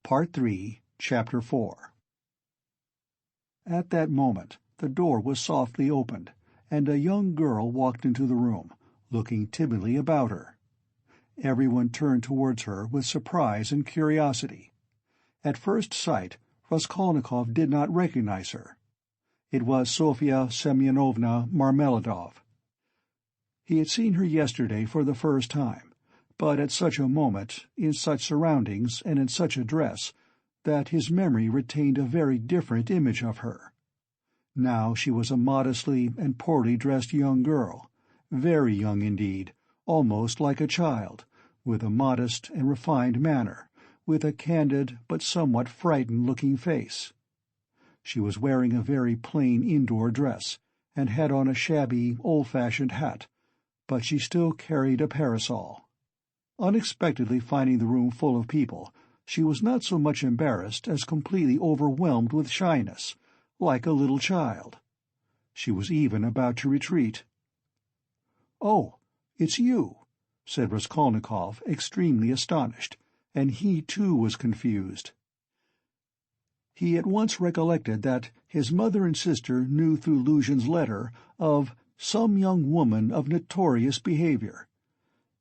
Part 3, Chapter 4. At that moment the door was softly opened, and a young girl walked into the room, looking timidly about her. Everyone turned towards her with surprise and curiosity. At first sight Raskolnikov did not recognize her. It was Sofya Semyonovna Marmeladov. He had seen her yesterday for the first time, but at such a moment, in such surroundings, and in such a dress, that his memory retained a very different image of her. Now she was a modestly and poorly dressed young girl, very young indeed, almost like a child, with a modest and refined manner, with a candid but somewhat frightened-looking face. She was wearing a very plain indoor dress, and had on a shabby, old-fashioned hat, but she still carried a parasol. Unexpectedly finding the room full of people, she was not so much embarrassed as completely overwhelmed with shyness, like a little child. She was even about to retreat. "Oh, it's you," said Raskolnikov, extremely astonished, and he too was confused. He at once recollected that his mother and sister knew through Luzhin's letter of some young woman of notorious behavior.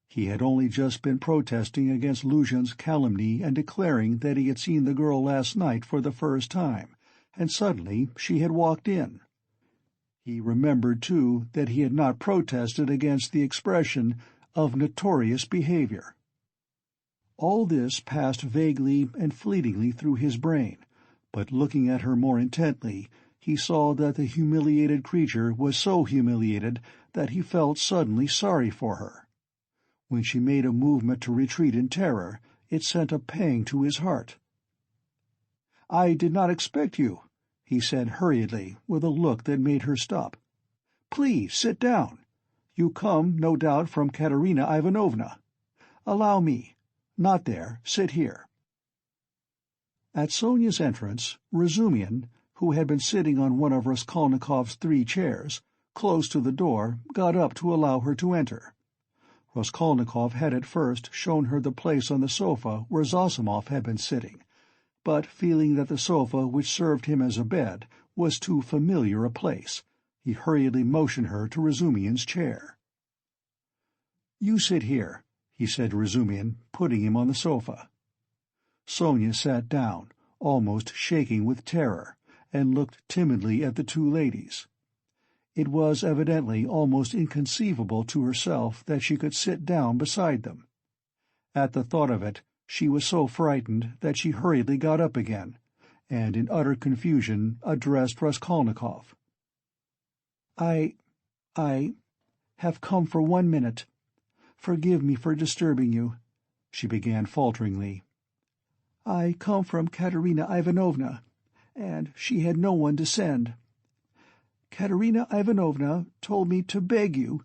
He had only just been protesting against Luzhin's calumny and declaring that he had seen the girl last night for the first time, and suddenly she had walked in. He remembered, too, that he had not protested against the expression of notorious behavior. All this passed vaguely and fleetingly through his brain, but looking at her more intently, he saw that the humiliated creature was so humiliated that he felt suddenly sorry for her. When she made a movement to retreat in terror, it sent a pang to his heart. "I did not expect you," he said hurriedly, with a look that made her stop. "Please sit down. You come, no doubt, from Katerina Ivanovna. Allow me. Not there. Sit here." At Sonia's entrance, Razumihin, who had been sitting on one of Raskolnikov's 3 chairs, close to the door, got up to allow her to enter. Raskolnikov had at first shown her the place on the sofa where Zossimov had been sitting, but feeling that the sofa which served him as a bed was too familiar a place, he hurriedly motioned her to Razumihin's chair. "You sit here," he said to Razumihin, putting him on the sofa. Sonia sat down, almost shaking with terror, and looked timidly at the 2 ladies. It was evidently almost inconceivable to herself that she could sit down beside them. At the thought of it, she was so frightened that she hurriedly got up again, and in utter confusion addressed Raskolnikov. I have come for 1 minute. Forgive me for disturbing you," she began falteringly. "I come from Katerina Ivanovna, and she had no one to send. Katerina Ivanovna told me to beg you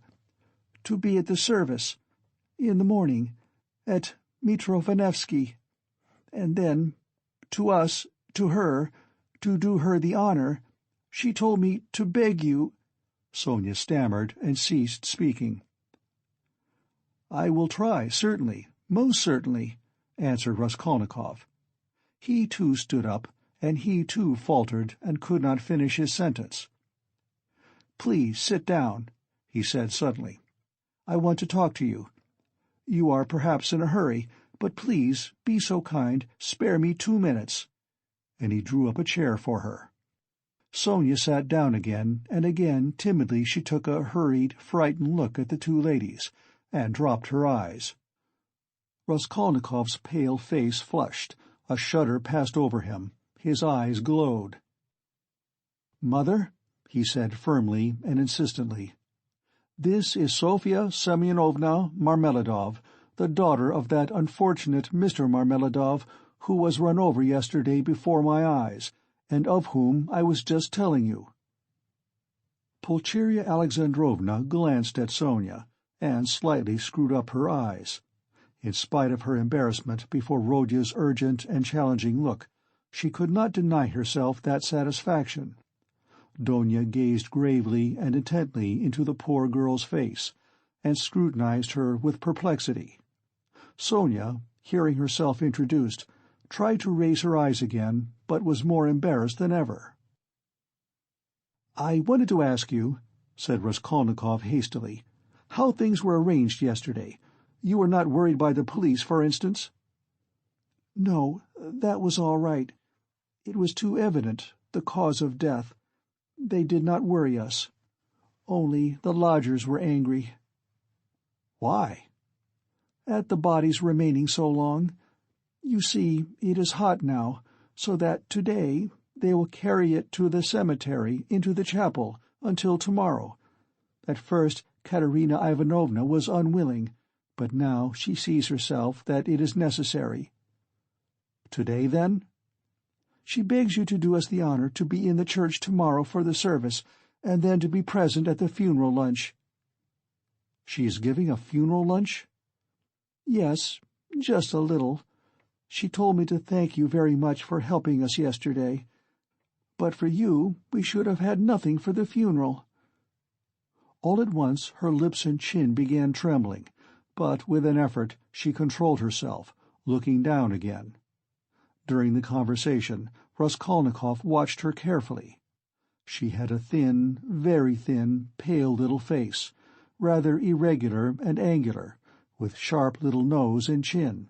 to be at the service in the morning at Mitrofanevsky, and then to her, to do her the honor, she told me to beg you—" Sonia stammered and ceased speaking. "I will try, certainly, most certainly," answered Raskolnikov. He too stood up, and he too faltered and could not finish his sentence. "Please sit down," he said suddenly. "I want to talk to you. You are perhaps in a hurry, but please, be so kind, spare me 2 minutes." And he drew up a chair for her. Sonia sat down again, and again timidly she took a hurried, frightened look at the 2 ladies, and dropped her eyes. Raskolnikov's pale face flushed, a shudder passed over him, his eyes glowed. "Mother," he said firmly and insistently, "this is Sofya Semyonovna Marmeladov, the daughter of that unfortunate Mr. Marmeladov who was run over yesterday before my eyes, and of whom I was just telling you." Pulcheria Alexandrovna glanced at Sonia, and slightly screwed up her eyes. In spite of her embarrassment before Rodya's urgent and challenging look, she could not deny herself that satisfaction. Donia gazed gravely and intently into the poor girl's face, and scrutinized her with perplexity. Sonia, hearing herself introduced, tried to raise her eyes again, but was more embarrassed than ever. "I wanted to ask you," said Raskolnikov hastily, "how things were arranged yesterday. You were not worried by the police, for instance?" "No, that was all right. It was too evident, the cause of death. They did not worry us. Only the lodgers were angry." "Why?" "At the body's remaining so long. You see, it is hot now, so that today they will carry it to the cemetery, into the chapel, until tomorrow. At first Katerina Ivanovna was unwilling, but now she sees herself that it is necessary." "Today, then?" "She begs you to do us the honor to be in the church tomorrow for the service, and then to be present at the funeral lunch." "She is giving a funeral lunch?" "Yes, just a little. She told me to thank you very much for helping us yesterday. But for you, we should have had nothing for the funeral." All at once her lips and chin began trembling, but with an effort she controlled herself, looking down again. During the conversation, Raskolnikov watched her carefully. She had a thin, very thin, pale little face, rather irregular and angular, with sharp little nose and chin.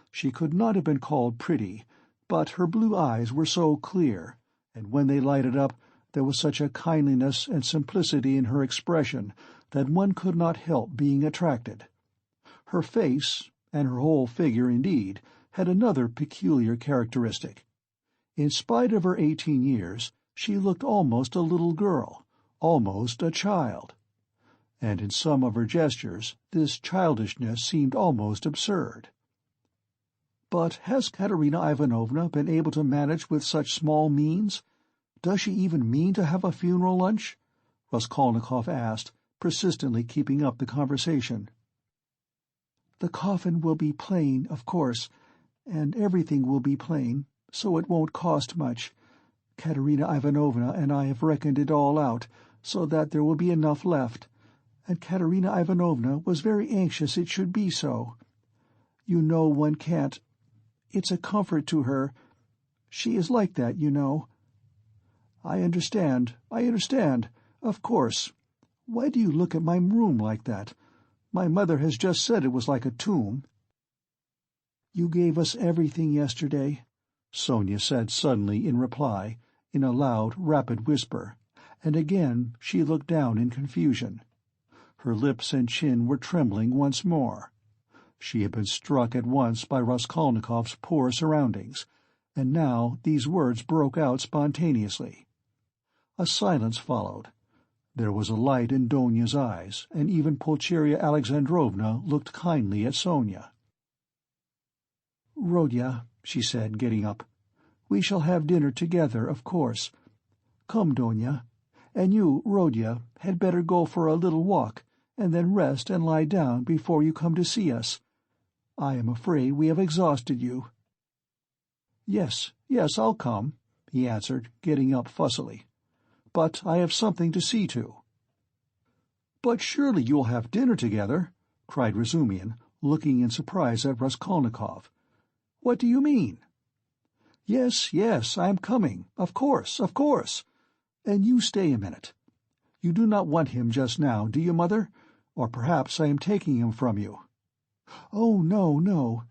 She could not have been called pretty, but her blue eyes were so clear, and when they lighted up there was such a kindliness and simplicity in her expression that one could not help being attracted. Her face, and her whole figure indeed, had another peculiar characteristic. In spite of her 18 years, she looked almost a little girl, almost a child. And in some of her gestures this childishness seemed almost absurd. "But has Katerina Ivanovna been able to manage with such small means? Does she even mean to have a funeral lunch?" Raskolnikov asked, persistently keeping up the conversation. "The coffin will be plain, of course, and everything will be plain, so it won't cost much. Katerina Ivanovna and I have reckoned it all out, so that there will be enough left, and Katerina Ivanovna was very anxious it should be so. You know one can't... It's a comfort to her. She is like that, you know." I understand, of course. Why do you look at my room like that? My mother has just said it was like a tomb." "You gave us everything yesterday," Sonia said suddenly in reply, in a loud, rapid whisper, and again she looked down in confusion. Her lips and chin were trembling once more. She had been struck at once by Raskolnikov's poor surroundings, and now these words broke out spontaneously. A silence followed. There was a light in Donia's eyes, and even Pulcheria Alexandrovna looked kindly at Sonia. "Rodya," she said, getting up, "we shall have dinner together, of course. Come, Donia. And you, Rodya, had better go for a little walk, and then rest and lie down before you come to see us. I am afraid we have exhausted you." Yes, I'll come," he answered, getting up fussily. "But I have something to see to." "But surely you'll have dinner together," cried Razumihin, looking in surprise at Raskolnikov. "What do you mean?" Yes, I am coming. Of course. And you stay a minute. You do not want him just now, do you, Mother? Or perhaps I am taking him from you." "Oh, no.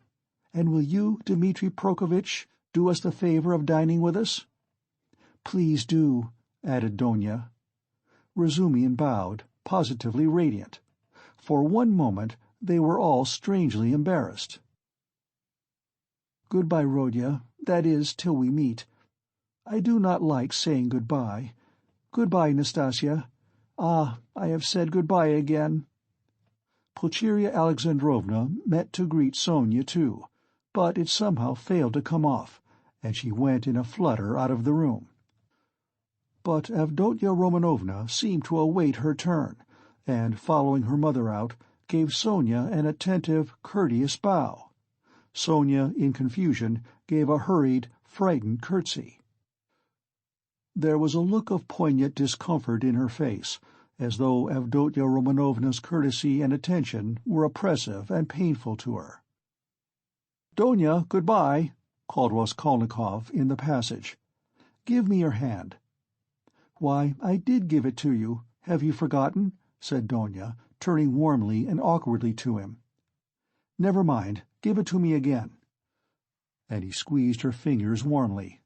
And will you, Dmitri Prokofitch, do us the favor of dining with us?" "Please do," added Donia. Razumihin bowed, positively radiant. For one moment they were all strangely embarrassed. "Goodbye, Rodya, that is, till we meet. I do not like saying goodbye. Goodbye, Nastasia. Ah, I have said goodbye again." Pulcheria Alexandrovna meant to greet Sonia too, but it somehow failed to come off, and she went in a flutter out of the room. But Avdotya Romanovna seemed to await her turn, and, following her mother out, gave Sonia an attentive, courteous bow. Sonia, in confusion, gave a hurried, frightened curtsy. There was a look of poignant discomfort in her face, as though Avdotya Romanovna's courtesy and attention were oppressive and painful to her. "Donia, good-bye," called Raskolnikov in the passage. "Give me your hand." "Why, I did give it to you. Have you forgotten?" said Donia, turning warmly and awkwardly to him. "Never mind, give it to me again." And he squeezed her fingers warmly.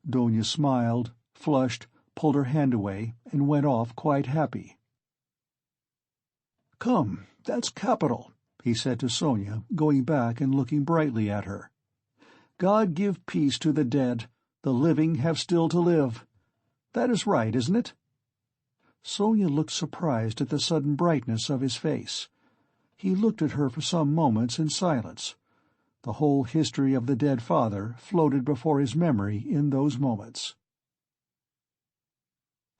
Donia smiled, flushed, pulled her hand away, and went off quite happy. "Come, that's capital," he said to Sonia, going back and looking brightly at her. "God give peace to the dead, the living have still to live. That is right, isn't it?" Sonia looked surprised at the sudden brightness of his face. He looked at her for some moments in silence. The whole history of the dead father floated before his memory in those moments.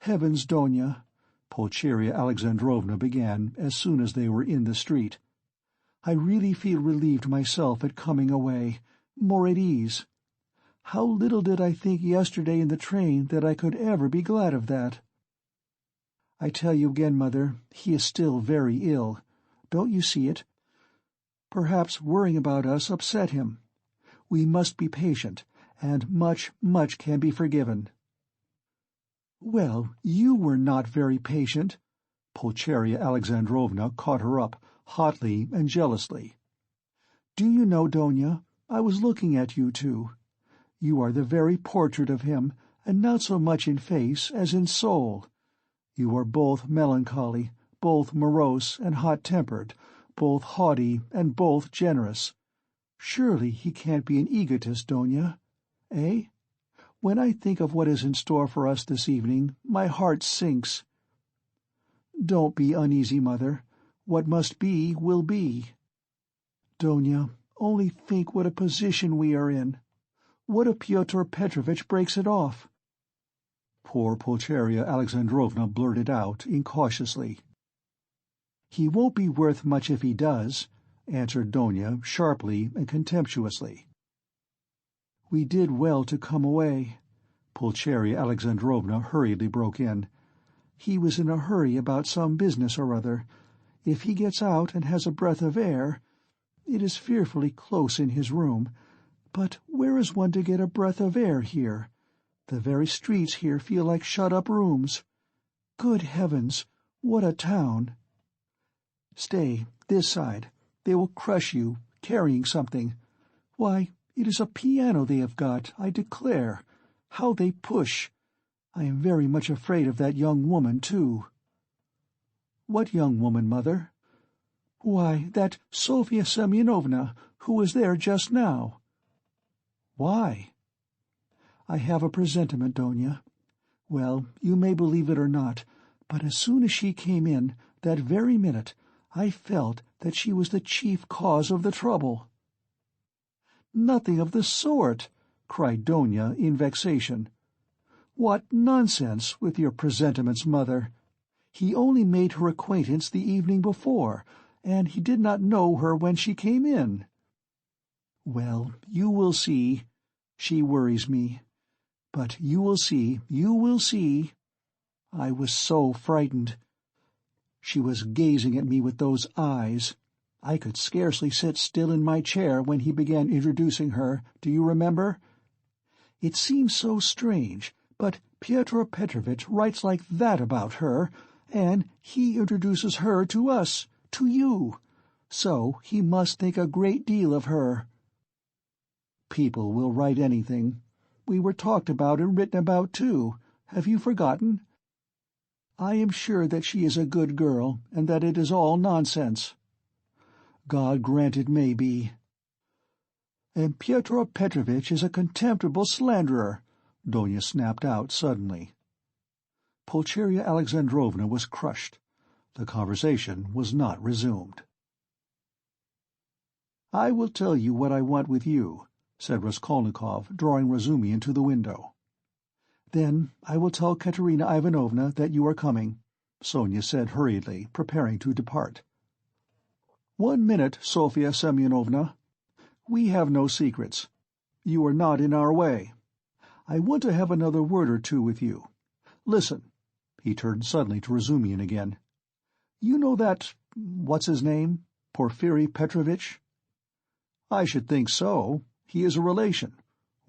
"Heavens, Donia," Pulcheria Alexandrovna began as soon as they were in the street, "I really feel relieved myself at coming away, more at ease. How little did I think yesterday in the train that I could ever be glad of that. I tell you again, Mother, he is still very ill. Don't you see it? Perhaps worrying about us upset him. We must be patient, and much, much can be forgiven." "Well, you were not very patient." Pulcheria Alexandrovna caught her up, hotly and jealously. "Do you know, Donia, I was looking at you two. You are the very portrait of him, and not so much in face as in soul. You are both melancholy, both morose and hot-tempered, both haughty and both generous. Surely he can't be an egotist, Donia? Eh? When I think of what is in store for us this evening, my heart sinks." "Don't be uneasy, Mother. What must be, will be. Donia, only think what a position we are in. What if Pyotr Petrovitch breaks it off?" Poor Pulcheria Alexandrovna blurted out incautiously. "He won't be worth much if he does," answered Donia sharply and contemptuously. "We did well to come away," Pulcheria Alexandrovna hurriedly broke in. "He was in a hurry about some business or other. If he gets out and has a breath of air— It is fearfully close in his room. But where is one to get a breath of air here? The very streets here feel like shut-up rooms. Good heavens, what a town! Stay, this side. They will crush you, carrying something. Why, it is a piano they have got, I declare. How they push! I am very much afraid of that young woman, too." "What young woman, Mother?" "Why, that Sofya Semyonovna, who was there just now." "Why?" "I have a presentiment, Donia. Well, you may believe it or not, but as soon as she came in, that very minute, I felt that she was the chief cause of the trouble." "Nothing of the sort!" cried Donia in vexation. "What nonsense, with your presentiments, Mother! He only made her acquaintance the evening before, and he did not know her when she came in." "Well, you will see. She worries me. But you will see, you will see. I was so frightened. She was gazing at me with those eyes. I could scarcely sit still in my chair when he began introducing her, do you remember? It seems so strange, but Pyotr Petrovitch writes like that about her, and he introduces her to us, to you. So he must think a great deal of her." "People will write anything. We were talked about and written about, too. Have you forgotten? I am sure that she is a good girl, and that it is all nonsense." "God grant it may be." "And Pyotr Petrovitch is a contemptible slanderer," Donia snapped out suddenly. Pulcheria Alexandrovna was crushed. The conversation was not resumed. "I will tell you what I want with you," said Raskolnikov, drawing Razumihin to the window. "Then I will tell Katerina Ivanovna that you are coming," Sonia said hurriedly, preparing to depart. "1 minute, Sofya Semyonovna. We have no secrets. You are not in our way. I want to have another word or two with you. Listen." He turned suddenly to Razumihin again. "You know that— what's his name? Porfiri Petrovitch?" "I should think so. He is a relation.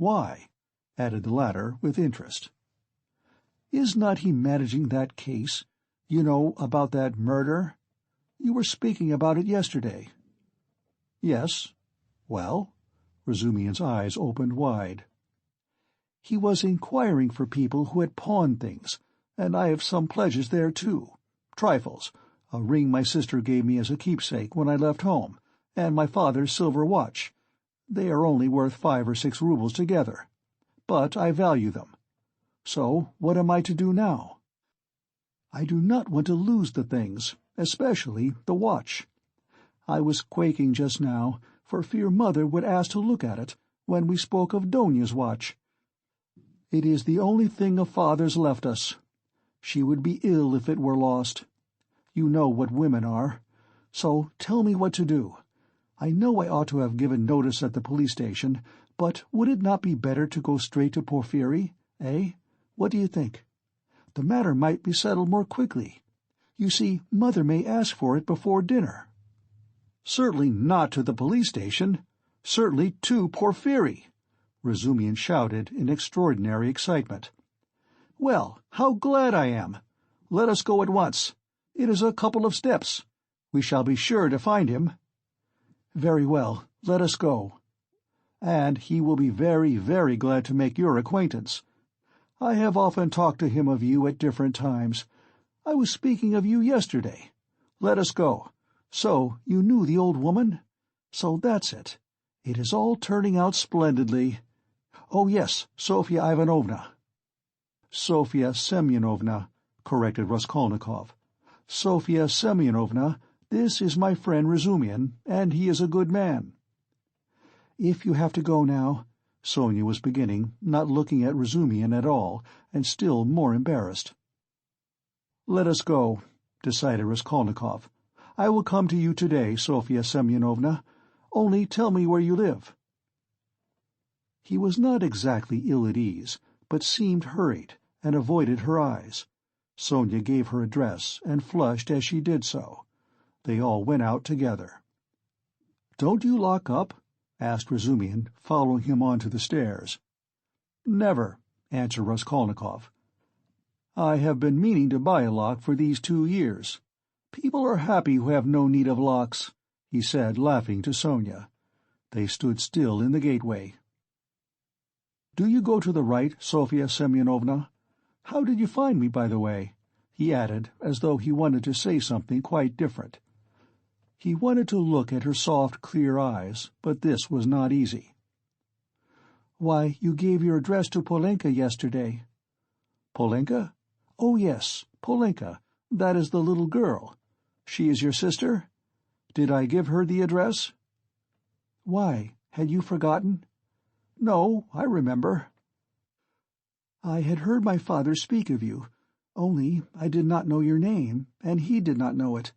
"Why?" added the latter with interest. "Is not he managing that case? You know, about that murder? You were speaking about it yesterday." "Yes. Well?" Razumian's eyes opened wide. "He was inquiring for people who had pawned things, and I have some pledges there too. Trifles. A ring my sister gave me as a keepsake when I left home, and my father's silver watch. They are only worth 5 or 6 rubles together. But I value them. So what am I to do now? I do not want to lose the things, especially the watch. I was quaking just now, for fear Mother would ask to look at it, when we spoke of Donia's watch. It is the only thing of Father's left us. She would be ill if it were lost. You know what women are. So tell me what to do. I know I ought to have given notice at the police station, but would it not be better to go straight to Porphyry, eh? What do you think? The matter might be settled more quickly. You see, Mother may ask for it before dinner." "Certainly not to the police station. Certainly to Porphyry," Razumian shouted in extraordinary excitement. "Well, how glad I am! Let us go at once. It is a couple of steps. We shall be sure to find him." "Very well, let us go." "And he will be very, very glad to make your acquaintance. I have often talked to him of you at different times. I was speaking of you yesterday. Let us go. So you knew the old woman? So that's it. It is all turning out splendidly. Oh yes, Sofya Ivanovna." "Sofya Semyonovna," corrected Raskolnikov. "Sofya Semyonovna, this is my friend Razumian, and he is a good man." "If you have to go now," Sonia was beginning, not looking at Razumian at all, and still more embarrassed. "Let us go," decided Raskolnikov. "I will come to you today, Sofya Semyonovna. Only tell me where you live." He was not exactly ill at ease, but seemed hurried, and avoided her eyes. Sonia gave her address, and flushed as she did so. They all went out together. "Don't you lock up?" asked Razumian, following him on to the stairs. "Never," answered Raskolnikov. "I have been meaning to buy a lock for these 2 years. People are happy who have no need of locks," he said, laughing to Sonia. They stood still in the gateway. "Do you go to the right, Sofya Semyonovna? How did you find me, by the way?" he added, as though he wanted to say something quite different. He wanted to look at her soft, clear eyes, but this was not easy. "Why, you gave your address to Polenka yesterday." "Polenka? Oh, yes, Polenka. That is the little girl. She is your sister? Did I give her the address?" "Why, had you forgotten?" "No, I remember." "I had heard my father speak of you, only I did not know your name, and he did not know it.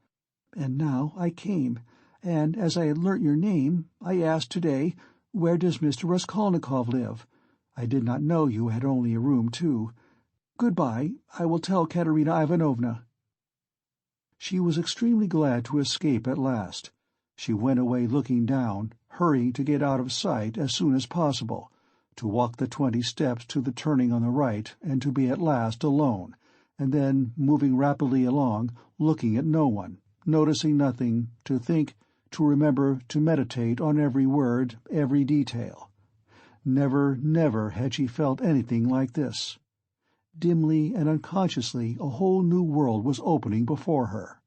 And now I came, and as I had learnt your name, I asked today, 'Where does Mr. Raskolnikov live?' I did not know you had only a room, too. Good-bye, I will tell Katerina Ivanovna." She was extremely glad to escape at last. She went away looking down, hurrying to get out of sight as soon as possible, to walk the 20 steps to the turning on the right, and to be at last alone, and then moving rapidly along, looking at no one, noticing nothing, to think, to remember, to meditate on every word, every detail. Never, never had she felt anything like this. Dimly and unconsciously a whole new world was opening before her.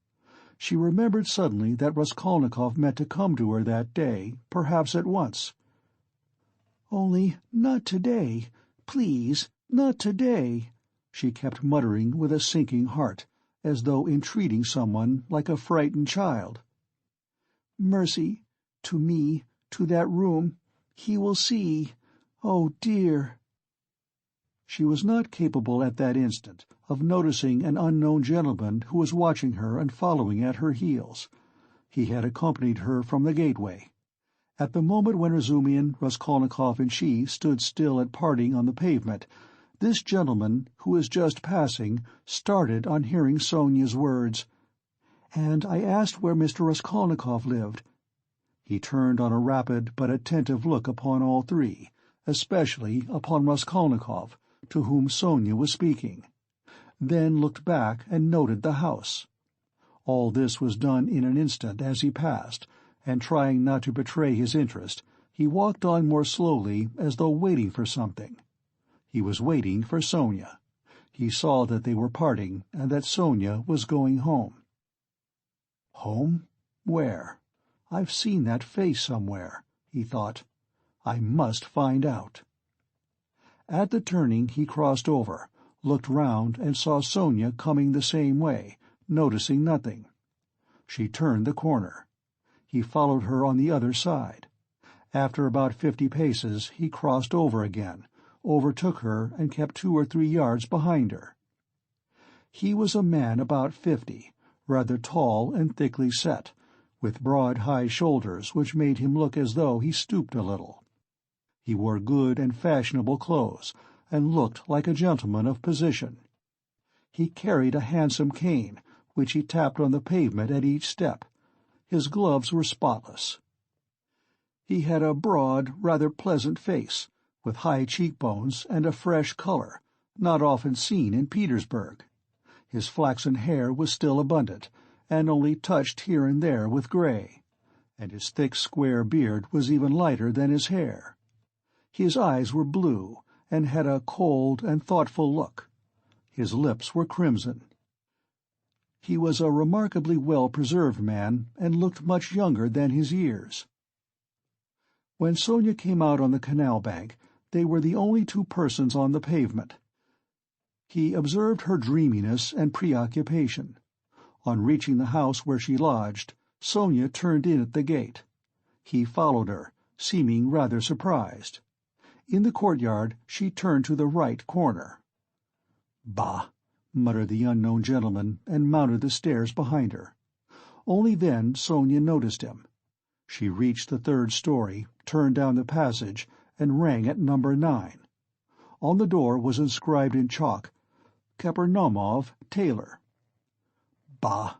She remembered suddenly that Raskolnikov meant to come to her that day, perhaps at once. "Only not today, please, not today," she kept muttering with a sinking heart, as though entreating someone like a frightened child. "Mercy, to me, to that room, he will see. Oh, dear!" She was not capable at that instant of noticing an unknown gentleman who was watching her and following at her heels. He had accompanied her from the gateway. At the moment when Razumian, Raskolnikov, and she stood still at parting on the pavement, this gentleman, who was just passing, started on hearing Sonia's words, "And I asked where Mr. Raskolnikov lived." He turned on a rapid but attentive look upon all three, especially upon Raskolnikov, to whom Sonia was speaking, then looked back and noted the house. All this was done in an instant as he passed, and trying not to betray his interest, he walked on more slowly as though waiting for something. He was waiting for Sonia. He saw that they were parting and that Sonia was going home. Home? Where? I've seen that face somewhere, he thought. I must find out. At the turning he crossed over, looked round and saw Sonia coming the same way, noticing nothing. She turned the corner. He followed her on the other side. After about 50 paces he crossed over again, overtook her and kept 2 or 3 yards behind her. He was a man about 50, rather tall and thickly set, with broad high shoulders which made him look as though he stooped a little. He wore good and fashionable clothes, and looked like a gentleman of position. He carried a handsome cane, which he tapped on the pavement at each step. His gloves were spotless. He had a broad, rather pleasant face, with high cheekbones and a fresh color, not often seen in Petersburg. His flaxen hair was still abundant, and only touched here and there with gray, and his thick square beard was even lighter than his hair. His eyes were blue, and had a cold and thoughtful look. His lips were crimson. He was a remarkably well-preserved man, and looked much younger than his years. When Sonia came out on the canal bank, they were the only 2 persons on the pavement. He observed her dreaminess and preoccupation. On reaching the house where she lodged, Sonia turned in at the gate. He followed her, seeming rather surprised. In the courtyard she turned to the right corner. "Bah!" muttered the unknown gentleman, and mounted the stairs behind her. Only then Sonia noticed him. She reached the 3rd story, turned down the passage, and rang at number 9. On the door was inscribed in chalk, "Kapernaumov, tailor." "Bah!"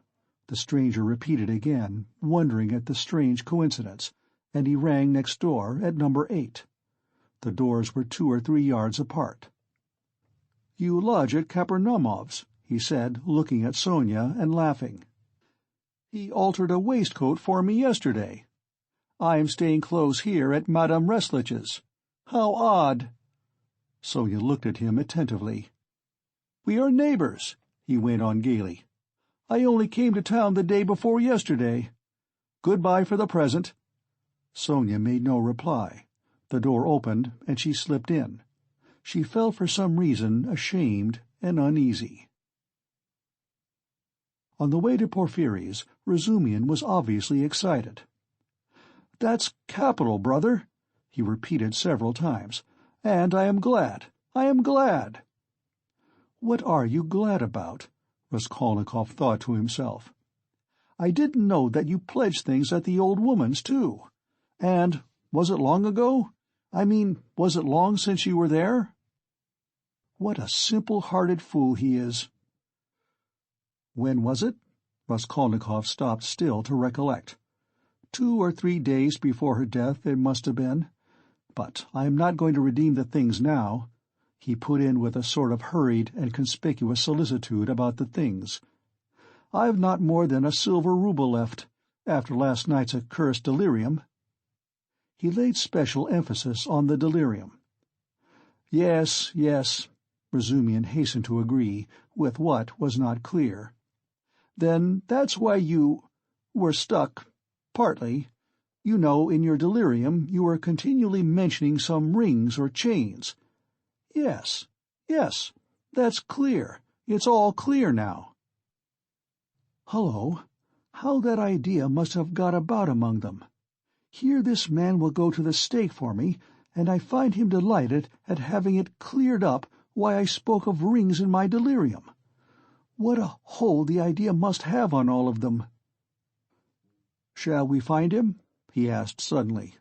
the stranger repeated again, wondering at the strange coincidence, and he rang next door at number 8. The doors were 2 or 3 yards apart. "You lodge at Kapernaumov's," he said, looking at Sonia and laughing. "He altered a waistcoat for me yesterday. I am staying close here at Madame Restlich's. How odd!" Sonia looked at him attentively. "We are neighbors," he went on gaily. "I only came to town the day before yesterday. Good-bye for the present." Sonia made no reply. The door opened, and she slipped in. She felt for some reason ashamed and uneasy. On the way to Porfiry's, Razumihin was obviously excited. "That's capital, brother," he repeated several times. "And I am glad. I am glad." "What are you glad about?" Raskolnikov thought to himself. "I didn't know that you pledged things at the old woman's, too. And was it long ago? I mean, was it long since you were there? What a simple-hearted fool he is." "When was it?" Raskolnikov stopped still to recollect. 2 or 3 days before her death, it must have been. But I am not going to redeem the things now," he put in with a sort of hurried and conspicuous solicitude about the things. "I've not more than a silver rouble left, after last night's accursed delirium." He laid special emphasis on the delirium. "Yes, yes," Razumihin hastened to agree, with what was not clear. "Then that's why you were stuck, partly. You know, in your delirium you were continually mentioning some rings or chains. Yes, yes, that's clear. It's all clear now." Hullo, how that idea must have got about among them. Here this man will go to the stake for me, and I find him delighted at having it cleared up why I spoke of rings in my delirium. What a hold the idea must have on all of them. "Shall we find him?" he asked suddenly.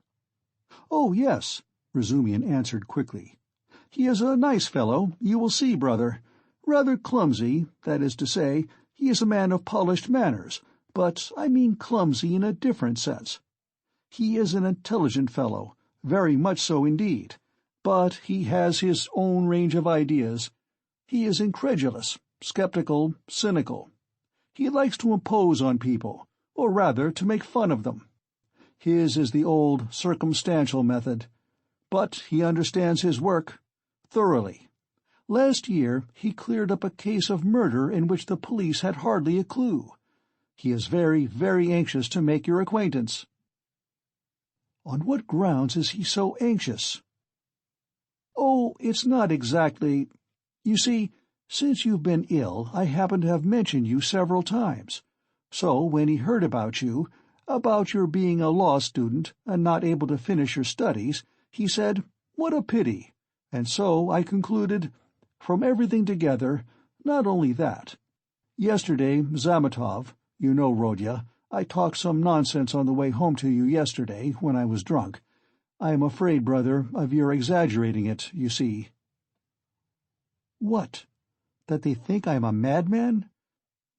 "Oh, yes," Razumihin answered quickly. "He is a nice fellow, you will see, brother. Rather clumsy, that is to say, he is a man of polished manners, but I mean clumsy in a different sense. He is an intelligent fellow, very much so indeed, But he has his own range of ideas. He is incredulous, skeptical, cynical. He likes to impose on people, or rather to make fun of them. His is the old circumstantial method. But he understands his work thoroughly. Last year he cleared up a case of murder in which the police had hardly a clue. He is very, very anxious to make your acquaintance." "On what grounds is he so anxious?" "Oh, it's not exactly— You see, since you've been ill, I happen to have mentioned you several times. So when he heard about you, about your being a law student and not able to finish your studies, he said, 'What a pity,' and so I concluded, from everything together, not only that. Yesterday Zametov, you know, Rodya, I talked some nonsense on the way home to you yesterday when I was drunk. I am afraid, brother, of your exaggerating it, you see." "What? That they think I am a madman?"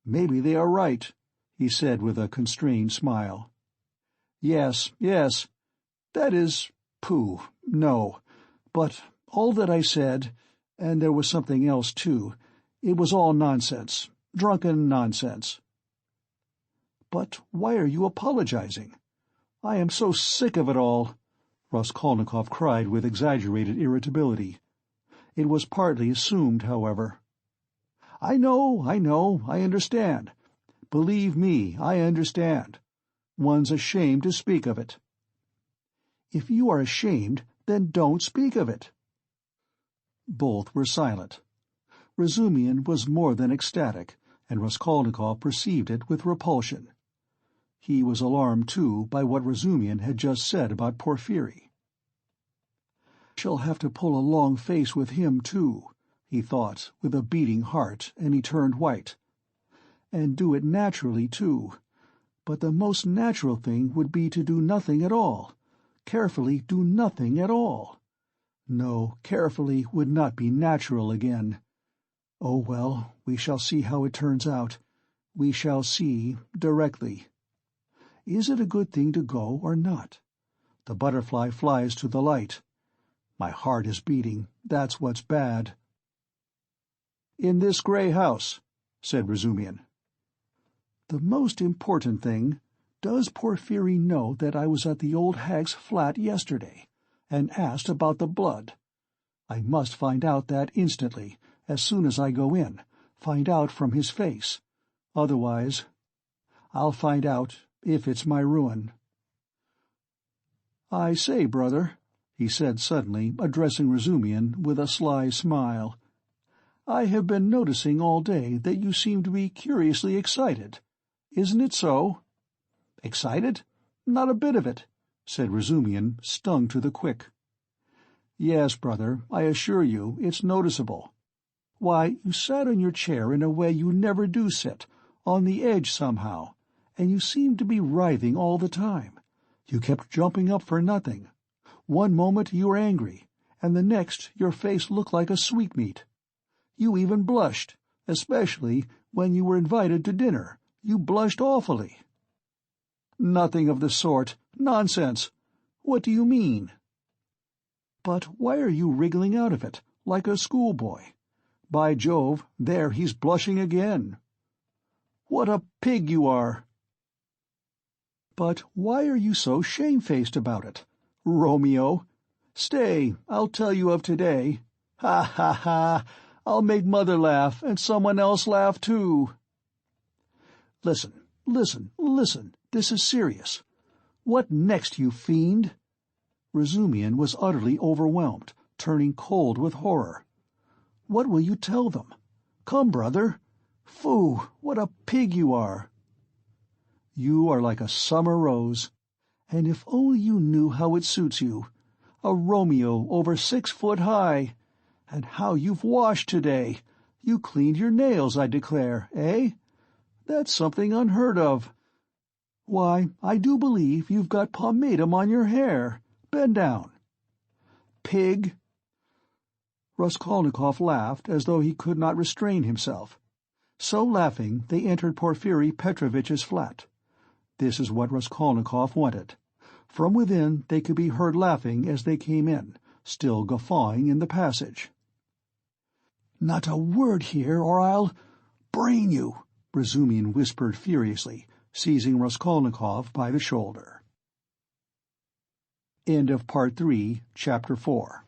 "Maybe they are right," he said with a constrained smile. Yes. That is— pooh, no. But all that I said, and there was something else too, it was all nonsense, drunken nonsense." "But why are you apologizing? I am so sick of it all," Raskolnikov cried with exaggerated irritability. It was partly assumed, however. I know, I understand. Believe me, I understand. One's ashamed to speak of it." "If you are ashamed, then don't speak of it." Both were silent. Razumian was more than ecstatic, and Raskolnikov perceived it with repulsion. He was alarmed, too, by what Razumian had just said about Porfiry. "Shall have to pull a long face with him, too," he thought, with a beating heart, and he turned white. "And do it naturally, too. But the most natural thing would be to do nothing at all. Carefully do nothing at all. No, carefully would not be natural again. Oh well, we shall see how it turns out. We shall see directly. Is it a good thing to go or not? The butterfly flies to the light. My heart is beating, that's what's bad." "In this grey house," said Razumian. "The most important thing, does Porfiry know that I was at the old hag's flat yesterday, and asked about the blood? I must find out that instantly, as soon as I go in, find out from his face. Otherwise— I'll find out, if it's my ruin." "I say, brother," he said suddenly, addressing Razumian with a sly smile, "I have been noticing all day that you seem to be curiously excited. Isn't it so?" "Excited? Not a bit of it," said Razumian, stung to the quick. "Yes, brother, I assure you, it's noticeable. Why, you sat on your chair in a way you never do sit, on the edge somehow, and you seemed to be writhing all the time. You kept jumping up for nothing. One moment you were angry, and the next your face looked like a sweetmeat. You even blushed, especially when you were invited to dinner. You blushed awfully." "Nothing of the sort. Nonsense. What do you mean?" "But why are you wriggling out of it, like a schoolboy? By Jove, there he's blushing again." "What a pig you are!" "But why are you so shamefaced about it? Romeo! Stay, I'll tell you of today. Ha, ha, ha! I'll make Mother laugh, and someone else laugh, too." Listen, this is serious. What next, you fiend?" Razumian was utterly overwhelmed, turning cold with horror. "What will you tell them? Come, brother. Phoo, what a pig you are!" "You are like a summer rose. And if only you knew how it suits you. A Romeo over 6 foot high. And how you've washed today! You cleaned your nails, I declare, eh? That's something unheard of. Why, I do believe you've got pomatum on your hair. Bend down." "Pig!" Raskolnikov laughed as though he could not restrain himself. So laughing, they entered Porfiri Petrovitch's flat. This is what Raskolnikov wanted. From within they could be heard laughing as they came in, still guffawing in the passage. "Not a word here, or I'll brain you," Razumihin whispered furiously, seizing Raskolnikov by the shoulder. End of Part 3, Chapter 4.